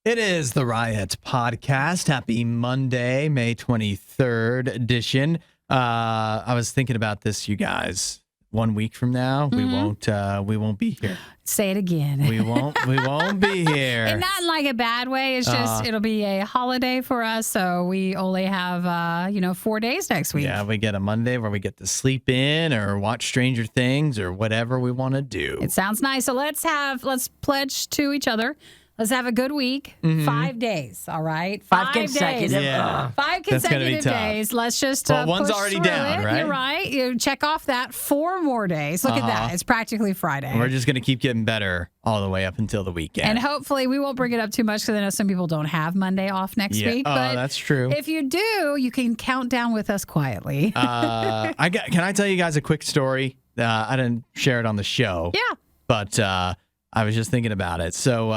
It is the RIOT podcast. Happy Monday, May 23rd edition. I was thinking about this, you guys. 1 week from now, we won't be here. Say it again. We won't be here. And not in like a bad way. It's just it'll be a holiday for us, so we only have 4 days next week. Yeah, we get a Monday where we get to sleep in or watch Stranger Things or whatever we want to do. It sounds nice. So let's pledge to each other. Let's have a good week. 5 days, all right? 5 consecutive. Days. Yeah. 5 consecutive days. Let's just one's push already through down, it. right? You're right. You check off that 4 more days. Look at that. It's practically Friday. We're just going to keep getting better all the way up until the weekend. And hopefully we won't bring it up too much because I know some people don't have Monday off next week. But that's true. if you do, you can count down with us quietly. Can I tell you guys a quick story? I didn't share it on the show. Yeah. But I was just thinking about it. So,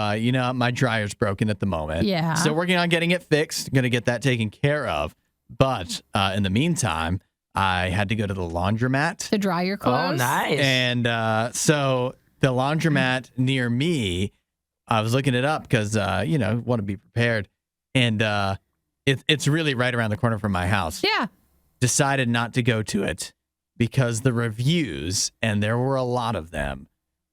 my dryer's broken at the moment. Yeah. Still working on getting it fixed. Going to get that taken care of. But in the meantime, I had to go to the laundromat. To dry your clothes. Oh, nice. And so the laundromat near me, I was looking it up because, want to be prepared. And it's really right around the corner from my house. Yeah. Decided not to go to it because the reviews, and there were a lot of them,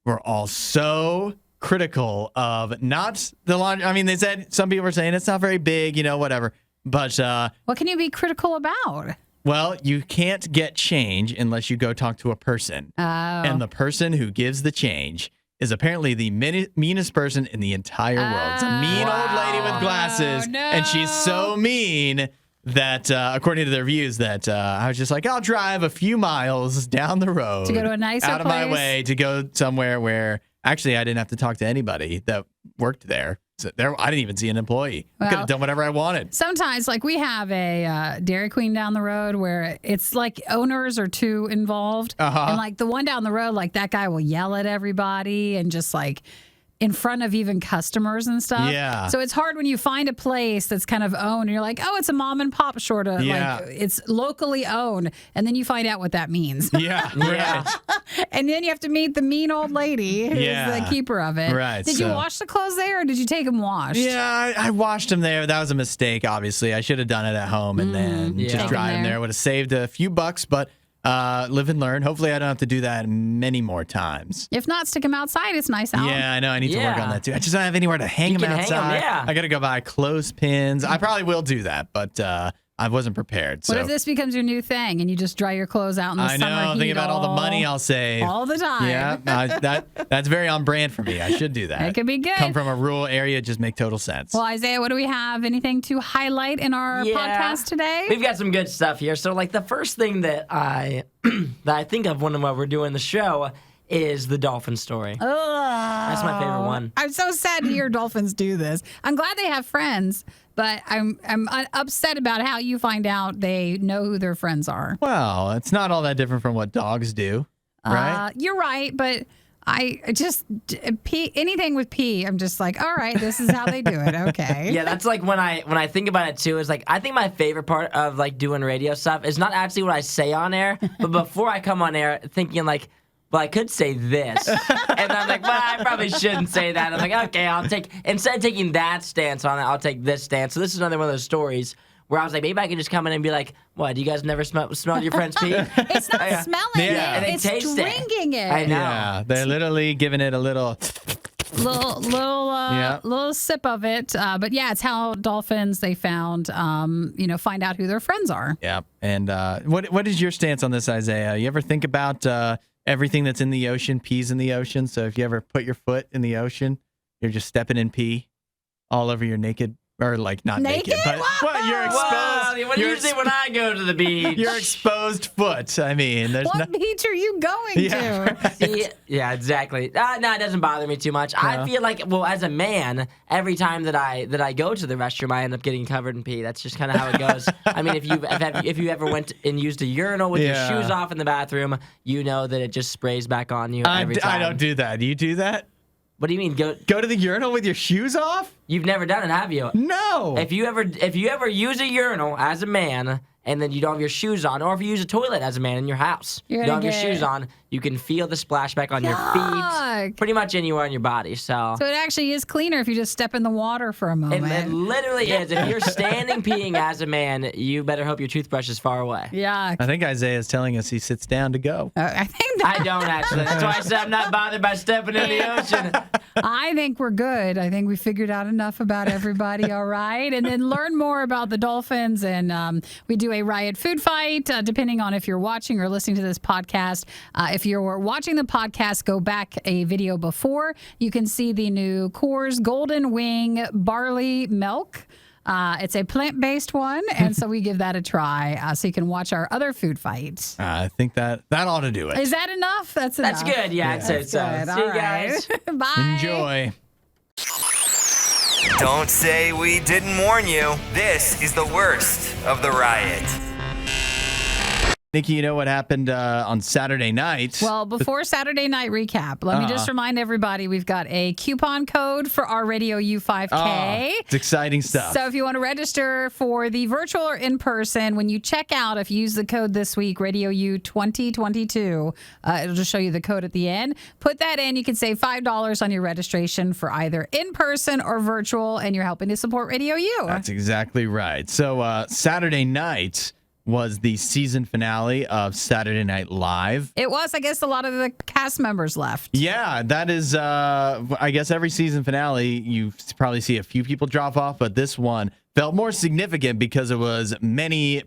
were all so critical of not the laundry. I mean, they said some people were saying it's not very big, whatever. But what can you be critical about? well, you can't get change unless you go talk to a person. Oh. And the person who gives the change is apparently the meanest person in the entire world. It's a mean old lady with glasses, no. and she's so mean that, according to the reviews, that I was just like, I'll drive a few miles down the road To go to a nicer out of my place? way to go somewhere where actually I didn't have to talk to anybody that worked there. So I didn't even see an employee. I could Well, have done whatever I wanted. Sometimes, like we have a Dairy Queen down the road where it's like owners are too involved. And like the one down the road, like that guy will yell at everybody and just like in front of even customers and stuff. Yeah. So it's hard when you find a place that's kind of owned and you're like, oh, it's a mom and pop sort of Yeah. like it's locally owned. And then you find out what that means. Yeah. Yeah. And then you have to meet the mean old lady who's Yeah. the keeper of it. Right, Did you so- wash the clothes there or did you take them washed? Yeah, I washed them there. That was a mistake, obviously. I should have done it at home and then Yeah. just Take dry them them there. there. Would have saved a few bucks, but live and learn. Hopefully, I don't have to do that many more times. If not, stick them outside. It's nice out. Yeah, I know. I need to work on Yeah. that too. I just don't have anywhere to hang You them can hang 'em, outside. yeah. I got to go buy clothespins. I probably will do that, but I wasn't prepared. So What if this becomes your new thing and you just dry your clothes out in the I summer know. heat Think about all the money I'll save. all the time. Yeah, that's very on brand for me. I should do that. It could be good. Come from a rural area, just make total sense. Well, Isaiah, what do we have? Anything to highlight in our podcast today? We've got some good stuff here. So, like, the first thing that I think of when we're doing the show is the Dolphin Story. That's my favorite one. I'm so sad to hear dolphins do this. I'm glad they have friends, but I'm upset about how you find out they know who their friends are. Well, it's not all that different from what dogs do, right? You're right, but I just pee, anything with pee. I'm just like, all right, this is how they do it. Okay. Yeah, that's like when I think about it too, is like I think my favorite part of like doing radio stuff is not actually what I say on air, but before I come on air thinking like, well, I could say this. And I'm like, well, I probably shouldn't say that. I'm like, okay, instead of taking that stance on it, I'll take this stance. So this is another one of those stories where I was like, maybe I could just come in and be like, what, do you guys never smell your friend's pee? It's not smelling Yeah. it. And It's taste it. drinking it. I know. Yeah, they're literally giving it a little. Little sip of it. But yeah, it's how dolphins they found, find out who their friends are. Yeah. And what is your stance on this, Isaiah? You ever think about everything that's in the ocean, pees in the ocean? So if you ever put your foot in the ocean, you're just stepping in pee all over your naked, or like not naked, but well, you're exposed. Well, usually when I go to the beach. Your exposed foot. I mean, there's What beach are you going to? Yeah, exactly. No, it doesn't bother me too much. I feel like, well, as a man, every time that I go to the restroom, I end up getting covered in pee. That's just kind of how it goes. I mean, if you ever went and used a urinal with your shoes off in the bathroom, you know that it just sprays back on you every time. I don't do that. Do you do that? What do you mean? Go to the urinal with your shoes off? You've never done it, have you? No. If you ever use a urinal as a man and then you don't have your shoes on, or if you use a toilet as a man in your house, you don't have your shoes on, you can feel the splashback on your feet, pretty much anywhere on your body. So it actually is cleaner if you just step in the water for a moment. It literally is. If you're standing peeing as a man, you better hope your toothbrush is far away. Yeah. I think Isaiah is telling us he sits down to go. I don't actually. That's why I said I'm not bothered by stepping in the ocean. I think we're good. I think we figured out enough about everybody, all right? And then learn more about the Dolphins. And we do a RIOT food fight, depending on if you're watching or listening to this podcast. If you're watching the podcast, go back a video before. You can see the new Coors Golden Wing Barley Milk. It's a plant-based one, and so we give that a try so you can watch our other food fights. I think that ought to do it. Is that enough? That's enough. That's good. Yeah, I'd say so. See you guys. Bye. Enjoy. Don't say we didn't warn you. This is the worst of the riot. Nikki, you know what happened on Saturday night? Well, before Saturday night recap, let me just remind everybody we've got a coupon code for our RadioU 5K. It's exciting stuff. So if you want to register for the virtual or in person, when you check out, if you use the code this week, RadioU 2022, it'll just show you the code at the end. Put that in. You can save $5 on your registration for either in person or virtual, and you're helping to support RadioU. That's exactly right. So Saturday night was the season finale of Saturday Night Live. It was. I guess a lot of the cast members left. Yeah, that is, I guess every season finale, you probably see a few people drop off, but this one felt more significant because it was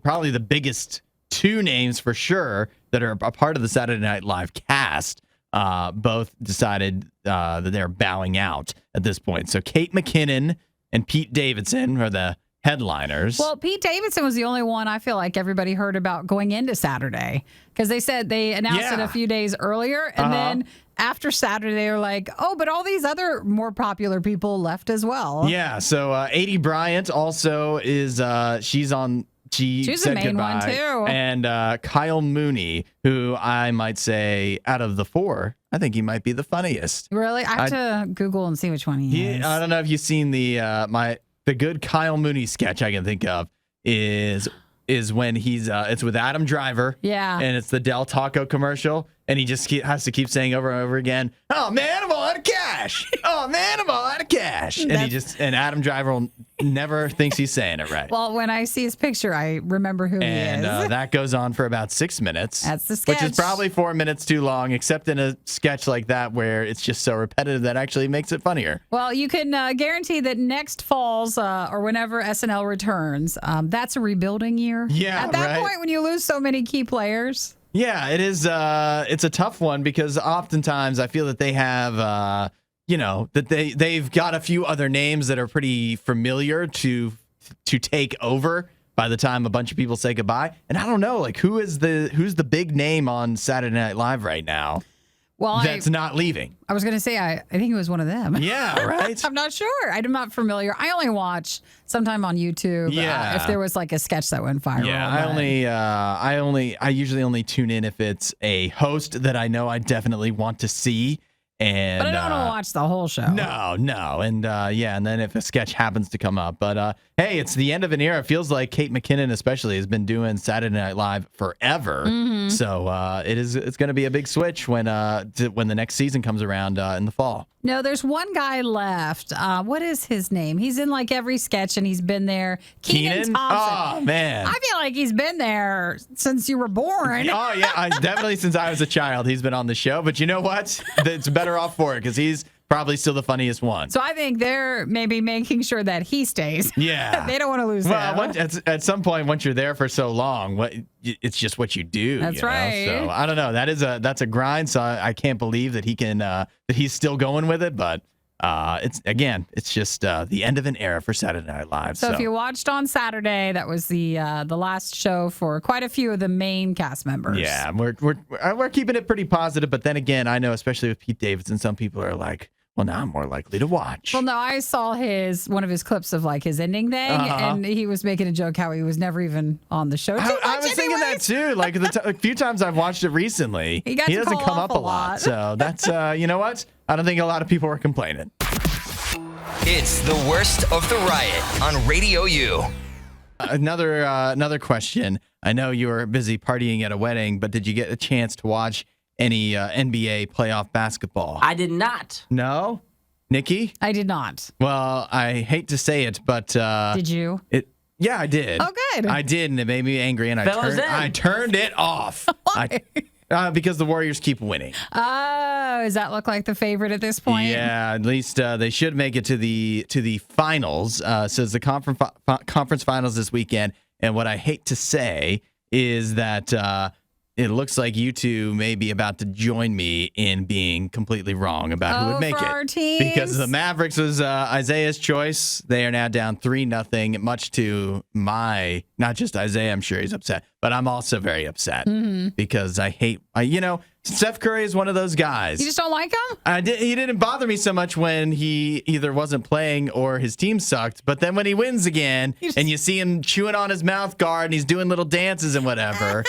probably the biggest two names for sure that are a part of the Saturday Night Live cast. Both decided that they're bowing out at this point. So Kate McKinnon and Pete Davidson are the headliners. Well, Pete Davidson was the only one I feel like everybody heard about going into Saturday, because they said they announced it a few days earlier, and then after Saturday they were like, oh, but all these other more popular people left as well. Yeah, so Adie Bryant also is she's on. She's the main goodbye. one too. And Kyle Mooney, who I might say out of the four, I think he might be the funniest. Really? I have to Google and see which one he is. I don't know if you've seen the good Kyle Mooney sketch I can think of is when he's it's with Adam Driver. Yeah. And it's the Del Taco commercial, and he just has to keep saying over and over again, "Oh man, I'm all out of cash. Oh man, I'm all out of cash." And and Adam Driver never thinks he's saying it right. Well, when I see his picture, I remember who he is. And that goes on for about 6 minutes. That's the sketch. Which is probably 4 minutes too long, except in a sketch like that where it's just so repetitive that actually makes it funnier. Well, you can guarantee that next fall's or whenever SNL returns, that's a rebuilding year. Yeah, at that point when you lose so many key players. Yeah, it is. It's a tough one because oftentimes I feel that they have, that they've got a few other names that are pretty familiar to take over by the time a bunch of people say goodbye. And I don't know, like who's the big name on Saturday Night Live right now? Well, that's not leaving. I was going to say, I think it was one of them. Yeah, right? I'm not sure. I'm not familiar. I only watch sometime on YouTube if there was like a sketch that went viral. Yeah, I usually only tune in if it's a host that I know I definitely want to see. But I don't want to watch the whole show. No. And and then if a sketch happens to come up. But hey, it's the end of an era. It feels like Kate McKinnon especially has been doing Saturday Night Live forever. Mm-hmm. So it's going to be a big switch when the next season comes around in the fall. No, there's one guy left. What is his name? He's in like every sketch and he's been there. Keenan Thompson. Oh, man. I feel like he's been there since you were born. Oh, yeah. Definitely since I was a child, he's been on the show. But you know what? It's better off for it because he's probably still the funniest one. So I think they're maybe making sure that he stays. Yeah. They don't want to lose him. Well, at some point, once you're there for so long, it's just what you do. That's right. So I don't know. That's a grind. So I can't believe that he can that he's still going with it. But it's just the end of an era for Saturday Night Live. So if you watched on Saturday, that was the last show for quite a few of the main cast members. Yeah, we're keeping it pretty positive. But then again, I know especially with Pete Davidson, some people are like, well, now I'm more likely to watch. Well, no, I saw one of his clips of like his ending thing, and he was making a joke how he was never even on the show. I was thinking that too. Like a few times I've watched it recently, he doesn't come up a lot. So that's you know what? I don't think a lot of people are complaining. It's the worst of the riot on Radio U. Another question. I know you were busy partying at a wedding, but did you get a chance to watch any NBA playoff basketball? I did not. No? Nikki? I did not. Well, I hate to say it, but Did you? Yeah, I did. Oh, good. I did, and it made me angry, and I turned it off. Why? Because the Warriors keep winning. Oh, does that look like the favorite at this point? Yeah, at least they should make it to the finals. So it's the conference finals this weekend. And what I hate to say is that it looks like you two may be about to join me in being completely wrong about who would make for it. our teams? Because the Mavericks was Isaiah's choice. They are now down 3-0, much to my, not just Isaiah, I'm sure he's upset, but I'm also very upset because I hate, Steph Curry is one of those guys. You just don't like him? He didn't bother me so much when he either wasn't playing or his team sucked. But then when he wins again, and you see him chewing on his mouth guard and he's doing little dances and whatever,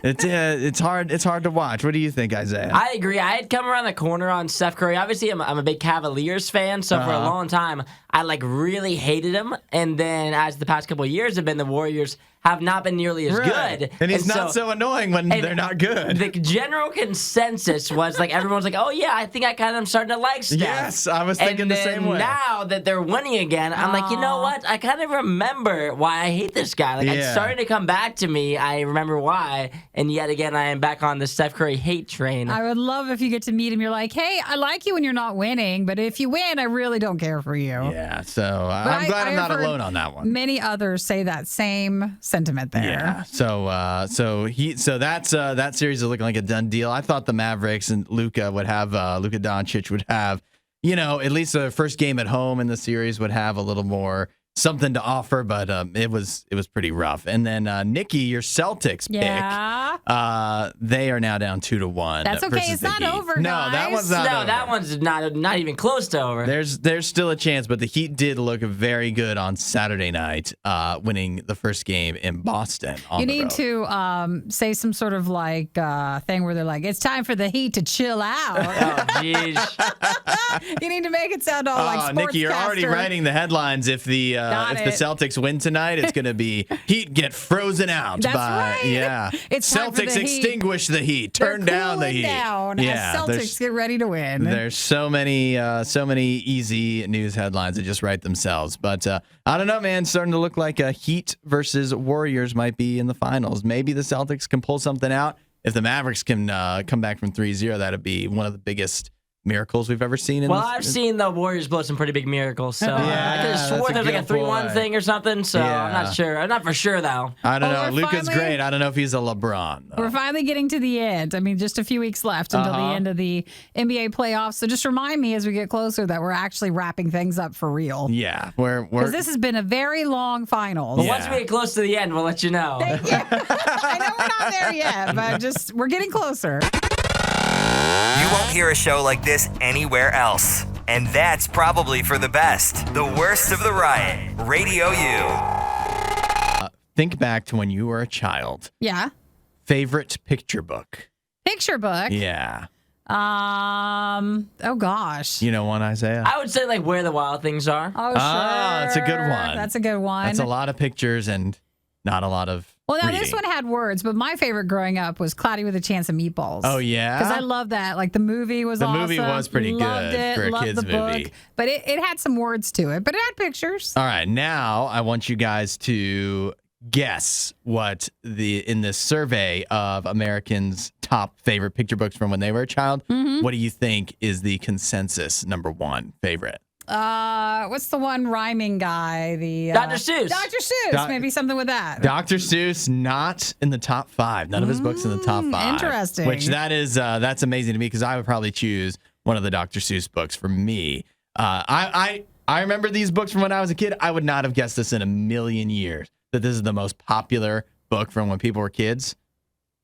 it's hard to watch. What do you think, Isaiah? I agree. I had come around the corner on Steph Curry. Obviously, I'm a big Cavaliers fan, so for a long time, I really hated him. And then as the past couple of years have been, the Warriors have not been nearly as good. And he's not so annoying when they're not good. The general consensus was everyone's like, oh yeah, I think I kind of am starting to like Steph. Yes, I was thinking the same way. Now that they're winning again, I'm like, you know what? I kind of remember why I hate this guy. It's starting to come back to me. I remember why. And yet again, I am back on the Steph Curry hate train. I would love if you get to meet him. You're like, hey, I like you when you're not winning, but if you win, I really don't care for you. Yeah, so I'm glad I'm not alone on that one. Many others say that same sentiment there. Yeah. So that series is looking like a done deal. I thought the Mavericks and Luka Doncic would have, at least the first game at home in the series would have a little more something to offer, but it was pretty rough. And then Nikki, your Celtics pick, they are now down 2-1. That's okay. It's not over, No, guys. that one's not over. That one's not even close to over. There's still a chance, but the Heat did look very good on Saturday night, winning the first game in Boston. You need to say some sort of thing where they're like, it's time for the Heat to chill out. Oh, jeez. You need to make it sound all like sportscaster. Nikki, you're already writing the headlines. If the Celtics win tonight, it's going to be Heat get frozen out. That's right. Yeah. It's Celtics extinguish the Heat. Turn down the Heat. Down as Celtics get ready to win. There's so many easy news headlines that just write themselves. But I don't know, man. It's starting to look like a Heat versus Warriors might be in the finals. Maybe the Celtics can pull something out. If the Mavericks can come back from 3-0, that'd be one of the biggest miracles we've ever seen. I've seen the Warriors blow some pretty big miracles. So I could have swore there's a 3-1 thing or something. So I'm not sure. I'm not for sure, though. I don't know. Luka's great. I don't know if he's a LeBron, though. We're finally getting to the end. I mean, just a few weeks left until the end of the NBA playoffs. So just remind me as we get closer that we're actually wrapping things up for real. Yeah. Because this has been a very long finals. But once we get close to the end, we'll let you know. I know we're not there yet, but we're getting closer. You won't hear a show like this anywhere else. And that's probably for the best. The worst of the riot. Radio U. Think back to when you were a child. Yeah. Favorite picture book? Picture book? Yeah. Oh, gosh. You know one, Isaiah? I would say Where the Wild Things Are. Oh, sure. That's a good one. That's a good one. That's a lot of pictures and not a lot of reading. This one had words, but my favorite growing up was Cloudy with a Chance of Meatballs. Oh, yeah? Because I love that. The movie was awesome. The movie was pretty good for a kid's movie. But it had some words to it, but it had pictures. All right, now I want you guys to guess what in this survey of Americans' top favorite picture books from when they were a child, what do you think is the consensus number one favorite? What's the one rhyming guy? Dr. Seuss. Dr. Seuss. Maybe something with that. Dr. Seuss not in the top 5. None of his books in the top 5. Interesting. Which that's amazing to me because I would probably choose one of the Dr. Seuss books for me. I remember these books from when I was a kid. I would not have guessed this in a million years that this is the most popular book from when people were kids.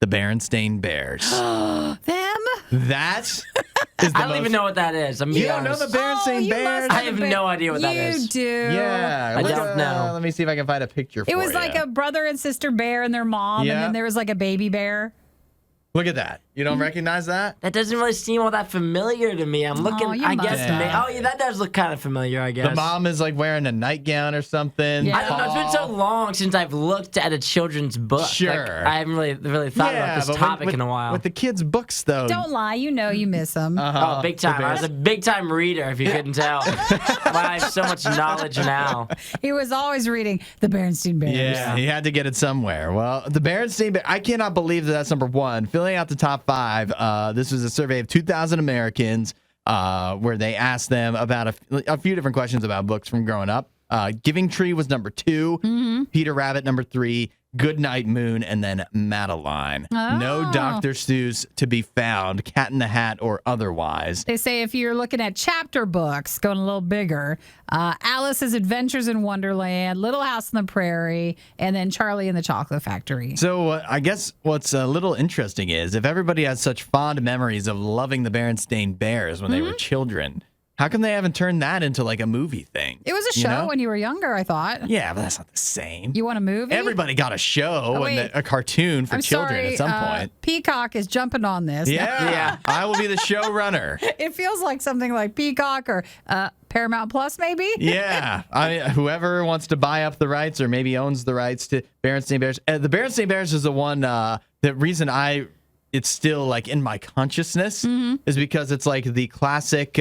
The Berenstain Bears. Them? That is I don't even know what that is. You don't know the Berenstain Bears? I have no idea what that is. You do. Yeah. I don't know. Let me see if I can find a picture for you. It was like a brother and sister bear and their mom, and then there was a baby bear. Look at that. You don't recognize that? That doesn't really seem all that familiar to me. I'm looking. you I must guess. have. Oh, yeah, that does look kind of familiar. I guess. The mom is like wearing a nightgown or something. Yeah. I don't know. It's been so long since I've looked at a children's book. Sure. Like, I haven't really thought about this but topic with, in a while. With the kids' books, though. Don't lie. You know you miss them. Oh, big time. I was a big time reader, if you couldn't tell. I have so much knowledge now. He was always reading the Berenstain Bears. Yeah, he had to get it somewhere. Well, the Berenstain Bears, I cannot believe that's number one. Filling out the top 5, this was a survey of 2,000 Americans where they asked them about a few different questions about books from growing up. Giving Tree was number 2, Peter Rabbit number 3, Goodnight Moon, and then Madeline. No Dr. Seuss to be found, Cat in the Hat or otherwise. They say if you're looking at chapter books, going a little bigger, Alice's Adventures in Wonderland, Little House on the Prairie, and then Charlie and the Chocolate Factory. So I guess what's a little interesting is if everybody has such fond memories of loving the Berenstain Bears when they were children, how come they haven't turned that into like a movie thing? It was a show when you were younger, I thought. Yeah, but that's not the same. You want a movie? Everybody got a show and a cartoon for children at some point. Peacock is jumping on this. Yeah. I will be the showrunner. It feels like something like Peacock or Paramount Plus, maybe? Yeah. Whoever wants to buy up the rights or maybe owns the rights to Berenstain Bears. The Berenstain Bears is the one, the reason it's still like in my consciousness is because it's like the classic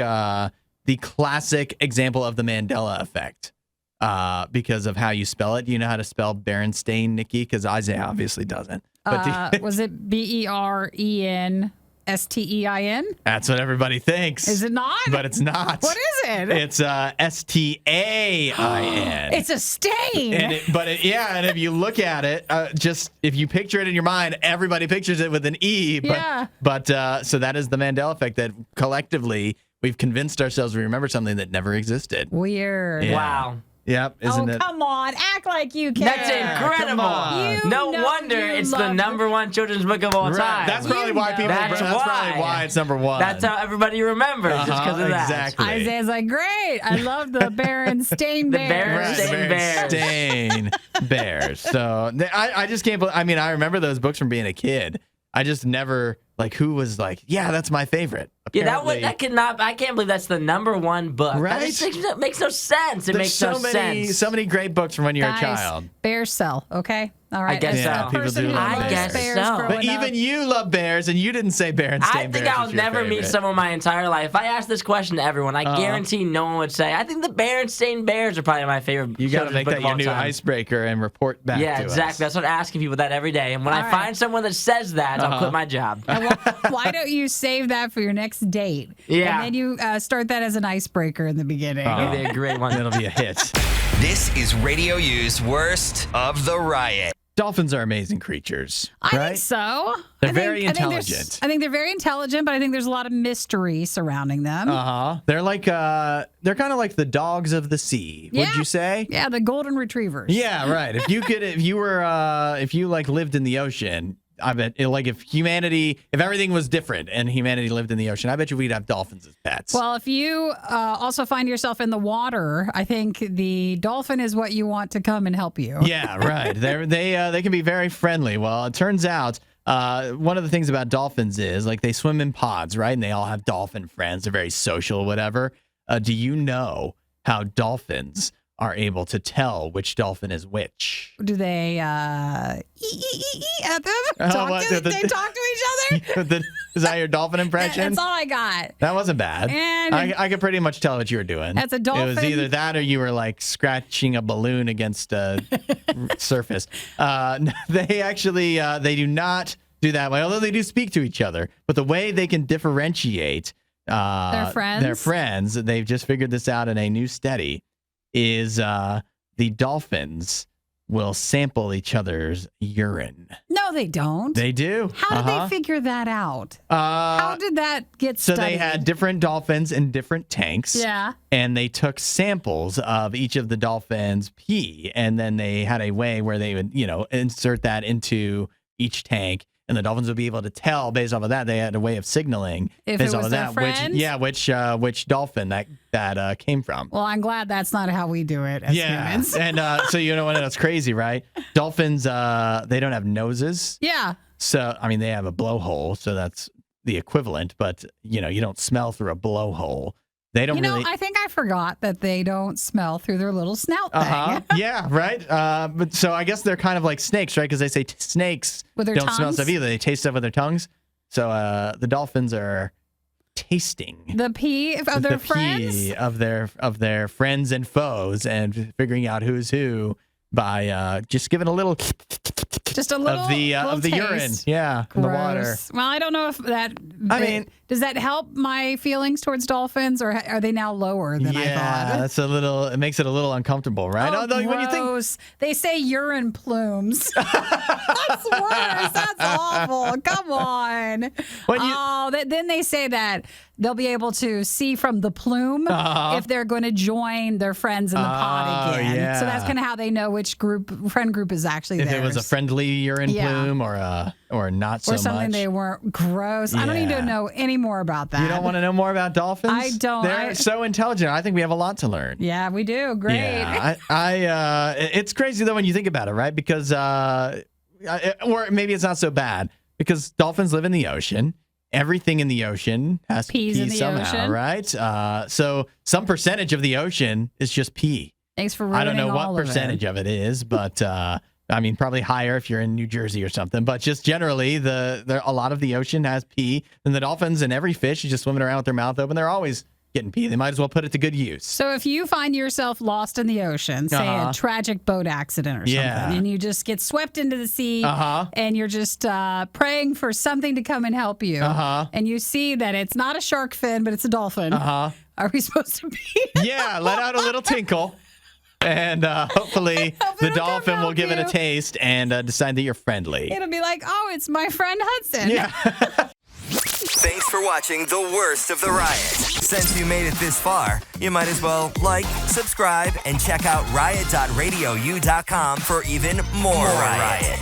example of the Mandela effect because of how you spell it. You know how to spell Berenstain, Nikki? Because Isaiah obviously doesn't. But was it Berenstein? That's what everybody thinks. Is it not? But it's not. What is it? It's Stain. It's a stain. And if you look at it, just if you picture it in your mind, everybody pictures it with an E. But so that is the Mandela effect that collectively we've convinced ourselves we remember something that never existed. Weird. Yeah. Wow. Yep. Isn't it? Come on. Act like you can. That's incredible. No wonder it's the number one children's book of all time. That's probably why people. That's probably why it's number one. That's how everybody remembers, just because of that. Exactly. Isaiah's like, great. I love the Berenstain Bears. Berenstain Bears. So I just can't believe. I mean, I remember those books from being a kid. I just never who was like, yeah, that's my favorite. Apparently, that could not. I can't believe that's the number one book. Right? That just makes no sense. It makes no sense. So many great books from when you're a child. Bears sell, okay? All right. I guess so. People do love I guess bears. so. But even you love bears, and you didn't say Berenstain Bears. I think I'll never meet someone my entire life. If I ask this question to everyone, I guarantee no one would say. I think the Berenstain Bears are probably my favorite. You got to make that your new icebreaker and report back. Yeah, to exactly. us. That's what I'm asking people that every day. And when I find someone that says that, I'll quit my job. Why don't you save that for your next date? Yeah. And then you start that as an icebreaker in the beginning. It'll be a great one. It'll be a hit. This is Radio U's Worst of the Riot. Dolphins are amazing creatures. I right? think so. They're very intelligent. I think they're very intelligent, but I think there's a lot of mystery surrounding them. They're like they're kind of like the dogs of the sea. Would you say? Yeah, the golden retrievers. Yeah, right. If you lived in the ocean, I bet if everything was different and humanity lived in the ocean, I bet you we'd have dolphins as pets. Well, if you also find yourself in the water, I think the dolphin is what you want to come and help you. Yeah, right. They can be very friendly. Well, it turns out one of the things about dolphins is like they swim in pods, right? And they all have dolphin friends. They're very social, whatever. Do you know how dolphins are able to tell which dolphin is which? Do they at them? They talk to each other? Is that your dolphin impression? That's all I got. That wasn't bad. And I could pretty much tell what you were doing. That's a dolphin. It was either that or you were like scratching a balloon against a surface. They actually they do not do that way, although they do speak to each other. But the way they can differentiate their friends, they've just figured this out in a new study, is the dolphins will sample each other's urine. No, they don't. They do. How did they figure that out? How did that get studied? So they had different dolphins in different tanks. Yeah. And they took samples of each of the dolphins' pee, and then they had a way where they would, insert that into each tank. And the dolphins would be able to tell based off of that. They had a way of signaling if based it off was of their that friends? which dolphin that came from. Well, I'm glad that's not how we do it as humans. And so you know what? That's crazy, right? Dolphins they don't have noses. Yeah. So I mean they have a blowhole, so that's the equivalent, but you don't smell through a blowhole. They don't really. I think I forgot that they don't smell through their little snout thing. Yeah, right. But so I guess they're kind of like snakes, right? Because they say snakes With their don't smell tongues? stuff either. They taste stuff with their tongues. So the dolphins are tasting The pee of their friends. pee of their friends and foes, and figuring out who's who by just giving a little Just a little of the taste. urine, yeah, in the water. Gross. Well, I don't know if that. I mean, does that help my feelings towards dolphins, or are they now lower than I Yeah, thought? that's it makes it a little uncomfortable, right? Oh, Although when you think, gross. They say urine plumes. That's worse. That's awful. Come on. Then they say that they'll be able to see from the plume if they're going to join their friends in the pod again. yeah. So that's kind of how they know which friend group is actually if theirs. it was a friendly urine plume or not so or something much. they weren't. Gross. I don't need to know any more about that. You don't want to know more about dolphins? I don't. They're so intelligent. I think we have a lot to learn. Yeah, we do. Great. Yeah, it's crazy though when you think about it, right? Because or maybe it's not so bad because dolphins live in the ocean. Everything in the ocean has Pees pee in the somehow, ocean. right? So some percentage of the oceon is just pee. Thanks for I don't know ruining what all of percentage it. of it is, but I mean probably higher if you're in New Jersey or something. But just generally, a lot of the ocean has pee, and the dolphins and every fish is just swimming around with their mouth open. They're always getting pee. They might as well put it to good use. So if you find yourself lost in the ocean, say a tragic boat accident or something, and you just get swept into the sea, and you're just praying for something to come and help you, and you see that it's not a shark fin, but it's a dolphin, are we supposed to be? Yeah, let out a little tinkle. And hopefully the dolphin will give it a taste and decide that you're friendly. It'll be like, oh, it's my friend Hudson. Yeah. Thanks for watching the worst of the riot. Since you made it this far, you might as well like, subscribe, and check out riot.radiou.com for even more riot.